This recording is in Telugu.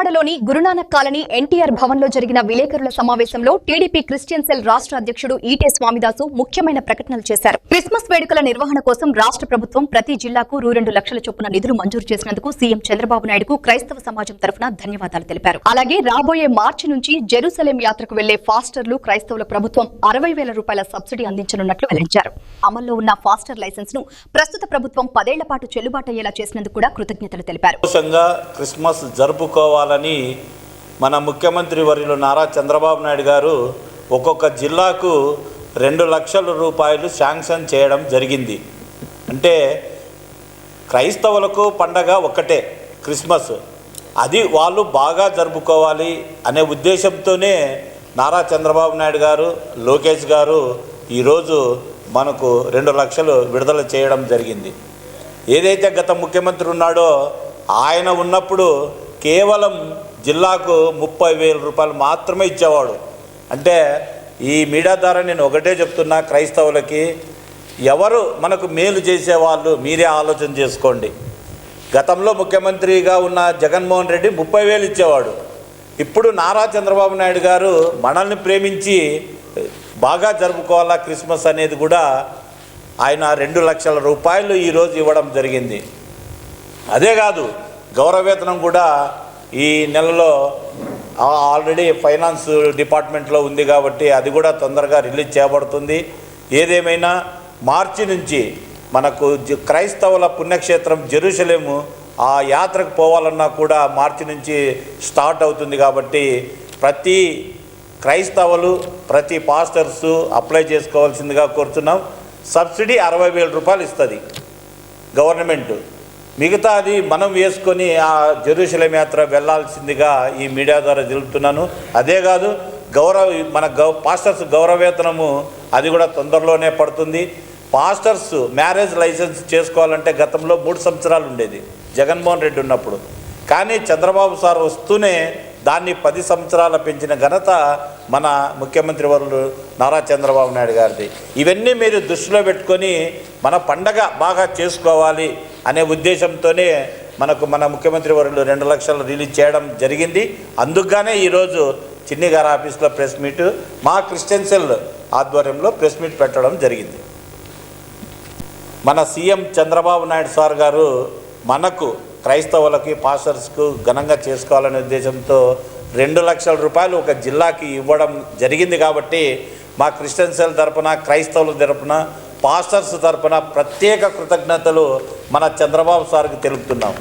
విజయవాడలోని గురునానక్ కాలనీ ఎన్టీఆర్ భవన్ లో జరిగిన విలేకరుల సమావేశంలో టీడీపీ క్రిస్టియన్ సెల్ రాష్ట్ర అధ్యక్షుడు ఈటే స్వామిదాసు ముఖ్యమైన ప్రకటనలు చేశారు. క్రిస్మస్ వేడుకల నిర్వహణ కోసం రాష్ట్ర ప్రభుత్వం ప్రతి జిల్లాకు రూ. 2 లక్షల చొప్పున నిధులు మంజూరు చేసినందుకు సీఎం చంద్రబాబు నాయుడుకు క్రైస్తవ సమాజం తరఫున ధన్యవాదాలు తెలిపారు. అలాగే రాబోయే మార్చి నుంచి జెరూసలేం యాత్రకు వెళ్లే ఫాస్టర్లు క్రైస్తవుల ప్రభుత్వం 60,000 రూపాయల సబ్సిడీ అందించనున్నట్లు వెల్లడించారు. అమల్లో ఉన్న ఫాస్టర్ లైసెన్స్ ను ప్రస్తుత ప్రభుత్వం 10 ఏళ్ల పాటు చెల్లుబాటయ్యేలా చేసినందుకు కూడా కృతజ్ఞతలు తెలిపారు. క్రిస్మస్ జరుపుకోవాలని మన ముఖ్యమంత్రి వర్యులు నారా చంద్రబాబు నాయుడు గారు ఒక్కొక్క జిల్లాకు 2 లక్షల రూపాయలు శాంక్షన్ చేయడం జరిగింది. అంటే క్రైస్తవులకు పండగ ఒక్కటే క్రిస్మస్, అది వాళ్ళు బాగా జరుపుకోవాలి అనే ఉద్దేశంతోనే నారా చంద్రబాబు నాయుడు గారు, లోకేష్ గారు ఈరోజు మనకు 2 లక్షలు విడుదల చేయడం జరిగింది. ఏదైతే గత ముఖ్యమంత్రి ఉన్నాడో ఆయన ఉన్నప్పుడు కేవలం జిల్లాకు 30,000 రూపాయలు మాత్రమే ఇచ్చేవాడు. అంటే ఈ మీడియా ద్వారా నేను ఒకటే చెప్తున్నా, క్రైస్తవులకి ఎవరు మనకు మేలు చేసేవాళ్ళు మీరే ఆలోచన చేసుకోండి. గతంలో ముఖ్యమంత్రిగా ఉన్న జగన్మోహన్ రెడ్డి 30,000 ఇచ్చేవాడు. ఇప్పుడు నారా చంద్రబాబు నాయుడు గారు మనల్ని ప్రేమించి బాగా జరుపుకోవాలా క్రిస్మస్ అనేది కూడా ఆయన 2 లక్షల రూపాయలు ఈరోజు ఇవ్వడం జరిగింది. అదే కాదు, గౌరవవేతనం కూడా ఈ నెలలో ఆల్రెడీ ఫైనాన్స్ డిపార్ట్మెంట్లో ఉంది కాబట్టి అది కూడా తొందరగా రిలీజ్ చేయబడుతుంది. ఏదేమైనా మార్చి నుంచి మనకు క్రైస్తవుల పుణ్యక్షేత్రం జెరూసలేము ఆ యాత్రకు పోవాలన్నా కూడా మార్చి నుంచి స్టార్ట్ అవుతుంది. కాబట్టి ప్రతి క్రైస్తవులు, ప్రతి పాస్టర్సు అప్లై చేసుకోవాల్సిందిగా కోరుతున్నాం. సబ్సిడీ 60,000 రూపాయలు ఇస్తుంది గవర్నమెంట్, మిగతా అది మనం వేసుకొని ఆ జెరూసలేం యాత్ర వెళ్లాల్సిందిగా ఈ మీడియా ద్వారా తెలుపుతున్నాను. అదే కాదు, మన పాస్టర్స్ గౌరవవేతనము అది కూడా తొందరలోనే పడుతుంది. పాస్టర్స్ మ్యారేజ్ లైసెన్స్ చేసుకోవాలంటే గతంలో 3 సంవత్సరాలు ఉండేది జగన్మోహన్ రెడ్డి ఉన్నప్పుడు, కానీ చంద్రబాబు సార్ వస్తూనే దాన్ని 10 సంవత్సరాలు పెంచిన ఘనత మన ముఖ్యమంత్రి వర్యులు నారా చంద్రబాబు నాయుడు గారిది. ఇవన్నీ మీరు దృష్టిలో పెట్టుకొని మన పండగ బాగా చేసుకోవాలి అనే ఉద్దేశంతోనే మన ముఖ్యమంత్రి వర్యులు 2 లక్షలు రిలీజ్ చేయడం జరిగింది. అందుకుగానే ఈరోజు చిన్ని గారి ఆఫీస్లో ప్రెస్ మీట్, మా క్రిస్టియన్ సెల్ ఆధ్వర్యంలో ప్రెస్ మీట్ పెట్టడం జరిగింది. మన సీఎం చంద్రబాబు నాయుడు సార్ గారు మనకు క్రైస్తవులకి, పాస్టర్స్కు ఘనంగా చేసుకోవాలనే ఉద్దేశంతో 2 లక్షల రూపాయలు ఒక జిల్లాకి ఇవ్వడం జరిగింది. కాబట్టి మా క్రిస్టియన్ సెల్ తరపున, క్రైస్తవుల తరపున, పాస్టర్స్ తరపున ప్రత్యేక కృతజ్ఞతలు మన చంద్రబాబు సార్కి తెలుపుతున్నాం.